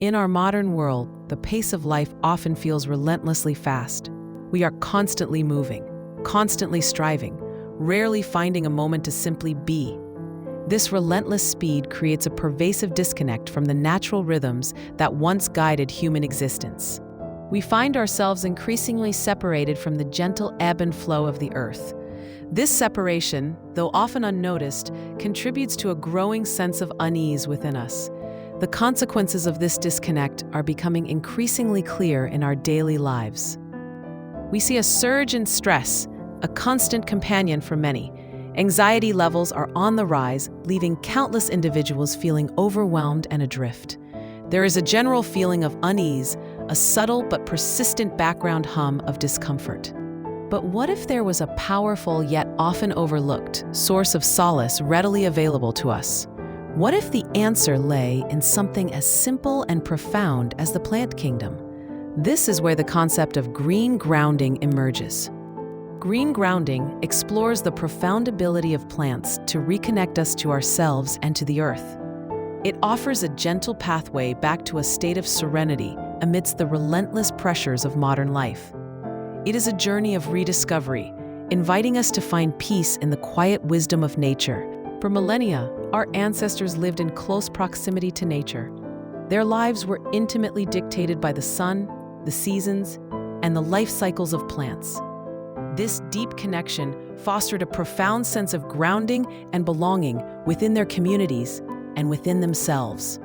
In our modern world, the pace of life often feels relentlessly fast. We are constantly moving, constantly striving, rarely finding a moment to simply be. This relentless speed creates a pervasive disconnect from the natural rhythms that once guided human existence. We find ourselves increasingly separated from the gentle ebb and flow of the earth. This separation, though often unnoticed, contributes to a growing sense of unease within us. The consequences of this disconnect are becoming increasingly clear in our daily lives. We see a surge in stress, a constant companion for many. Anxiety levels are on the rise, leaving countless individuals feeling overwhelmed and adrift. There is a general feeling of unease, a subtle but persistent background hum of discomfort. But what if there was a powerful yet often overlooked source of solace readily available to us? What if the answer lay in something as simple and profound as the plant kingdom? This is where the concept of green grounding emerges. Green grounding explores the profound ability of plants to reconnect us to ourselves and to the earth. It offers a gentle pathway back to a state of serenity amidst the relentless pressures of modern life. It is a journey of rediscovery, inviting us to find peace in the quiet wisdom of nature. For millennia, our ancestors lived in close proximity to nature. Their lives were intimately dictated by the sun, the seasons, and the life cycles of plants. This deep connection fostered a profound sense of grounding and belonging within their communities and within themselves.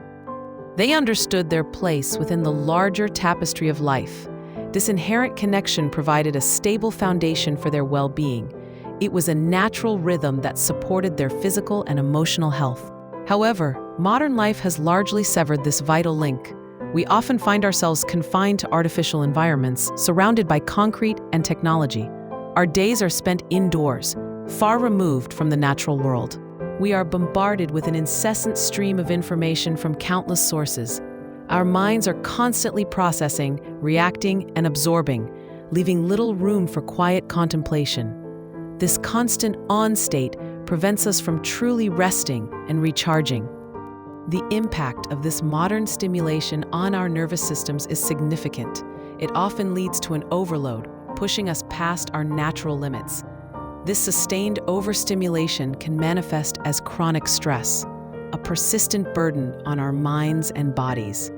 They understood their place within the larger tapestry of life. This inherent connection provided a stable foundation for their well-being. It was a natural rhythm that supported their physical and emotional health. However, modern life has largely severed this vital link. We often find ourselves confined to artificial environments, surrounded by concrete and technology. Our days are spent indoors, far removed from the natural world. We are bombarded with an incessant stream of information from countless sources. Our minds are constantly processing, reacting, and absorbing, leaving little room for quiet contemplation. This constant on state prevents us from truly resting and recharging. The impact of this modern stimulation on our nervous systems is significant. It often leads to an overload, pushing us past our natural limits. This sustained overstimulation can manifest as chronic stress, a persistent burden on our minds and bodies.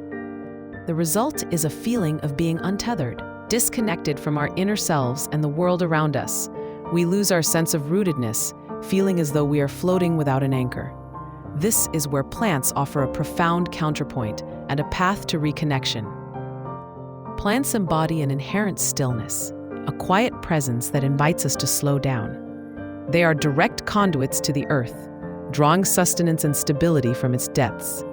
The result is a feeling of being untethered, disconnected from our inner selves and the world around us. We lose our sense of rootedness, feeling as though we are floating without an anchor. This is where plants offer a profound counterpoint and a path to reconnection. Plants embody an inherent stillness, a quiet presence that invites us to slow down. They are direct conduits to the earth, drawing sustenance and stability from its depths.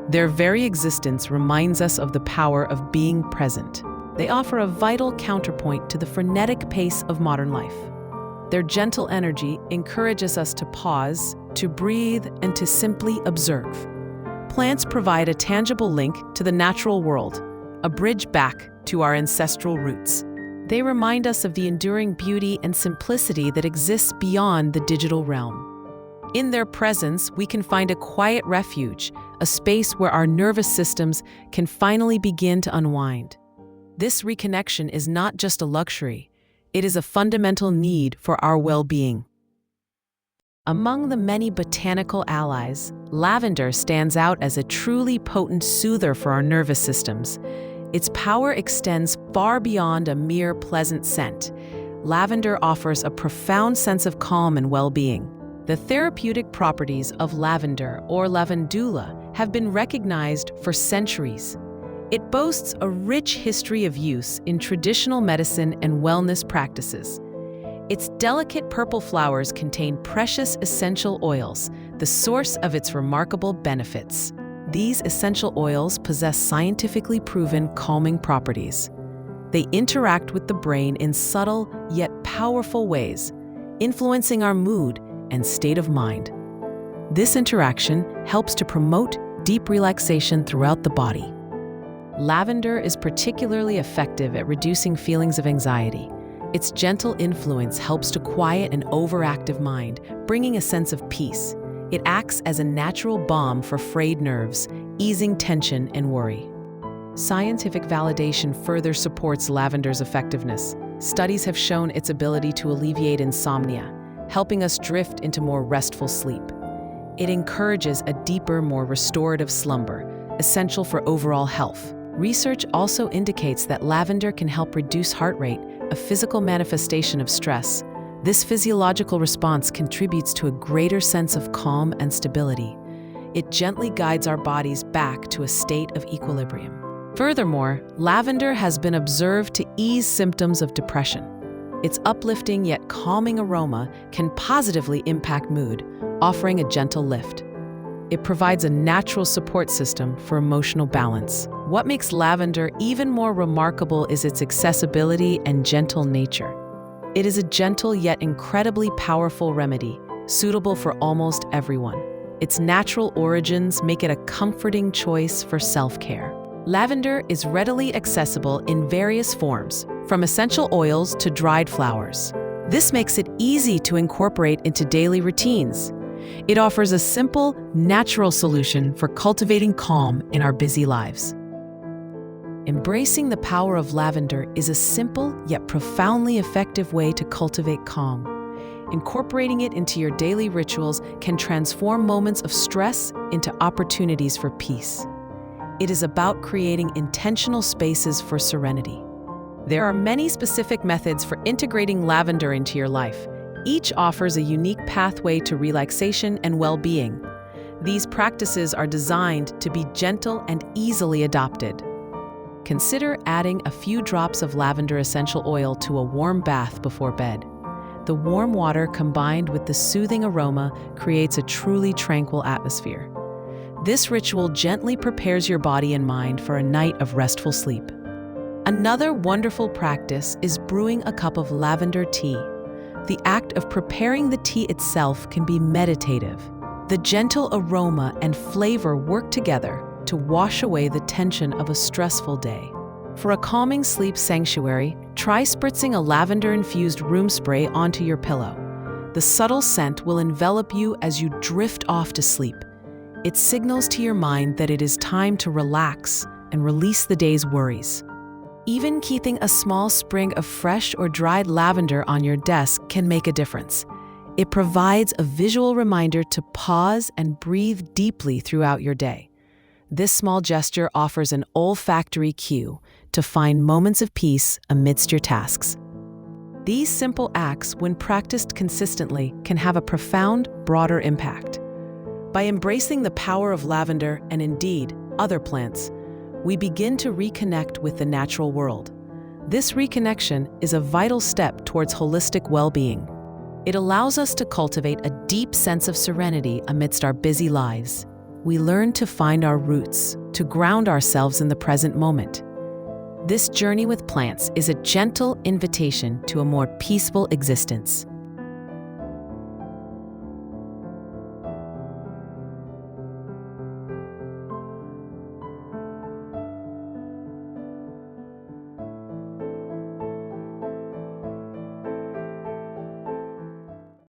Their very existence reminds us of the power of being present. They offer a vital counterpoint to the frenetic pace of modern life. Their gentle energy encourages us to pause, to breathe, and to simply observe. Plants provide a tangible link to the natural world, a bridge back to our ancestral roots. They remind us of the enduring beauty and simplicity that exists beyond the digital realm. In their presence, we can find a quiet refuge, a space where our nervous systems can finally begin to unwind. This reconnection is not just a luxury, it is a fundamental need for our well-being. Among the many botanical allies, lavender stands out as a truly potent soother for our nervous systems. Its power extends far beyond a mere pleasant scent. Lavender offers a profound sense of calm and well-being. The therapeutic properties of lavender, or lavandula, have been recognized for centuries. It boasts a rich history of use in traditional medicine and wellness practices. Its delicate purple flowers contain precious essential oils, the source of its remarkable benefits. These essential oils possess scientifically proven calming properties. They interact with the brain in subtle yet powerful ways, influencing our mood and state of mind. This interaction helps to promote deep relaxation throughout the body. Lavender is particularly effective at reducing feelings of anxiety. Its gentle influence helps to quiet an overactive mind, bringing a sense of peace. It acts as a natural balm for frayed nerves, easing tension and worry. Scientific validation further supports lavender's effectiveness. Studies have shown its ability to alleviate insomnia, helping us drift into more restful sleep. It encourages a deeper, more restorative slumber, essential for overall health. Research also indicates that lavender can help reduce heart rate, a physical manifestation of stress. This physiological response contributes to a greater sense of calm and stability. It gently guides our bodies back to a state of equilibrium. Furthermore, lavender has been observed to ease symptoms of depression. Its uplifting yet calming aroma can positively impact mood, offering a gentle lift. It provides a natural support system for emotional balance. What makes lavender even more remarkable is its accessibility and gentle nature. It is a gentle yet incredibly powerful remedy, suitable for almost everyone. Its natural origins make it a comforting choice for self-care. Lavender is readily accessible in various forms, from essential oils to dried flowers. This makes it easy to incorporate into daily routines. It offers a simple, natural solution for cultivating calm in our busy lives. Embracing the power of lavender is a simple yet profoundly effective way to cultivate calm. Incorporating it into your daily rituals can transform moments of stress into opportunities for peace. It is about creating intentional spaces for serenity. There are many specific methods for integrating lavender into your life. Each offers a unique pathway to relaxation and well-being. These practices are designed to be gentle and easily adopted. Consider adding a few drops of lavender essential oil to a warm bath before bed. The warm water combined with the soothing aroma creates a truly tranquil atmosphere. This ritual gently prepares your body and mind for a night of restful sleep. Another wonderful practice is brewing a cup of lavender tea. The act of preparing the tea itself can be meditative. The gentle aroma and flavor work together to wash away the tension of a stressful day. For a calming sleep sanctuary, try spritzing a lavender-infused room spray onto your pillow. The subtle scent will envelop you as you drift off to sleep. It signals to your mind that it is time to relax and release the day's worries. Even keeping a small sprig of fresh or dried lavender on your desk can make a difference. It provides a visual reminder to pause and breathe deeply throughout your day. This small gesture offers an olfactory cue to find moments of peace amidst your tasks. These simple acts, when practiced consistently, can have a profound, broader impact. By embracing the power of lavender and indeed other plants, we begin to reconnect with the natural world. This reconnection is a vital step towards holistic well-being. It allows us to cultivate a deep sense of serenity amidst our busy lives. We learn to find our roots, to ground ourselves in the present moment. This journey with plants is a gentle invitation to a more peaceful existence.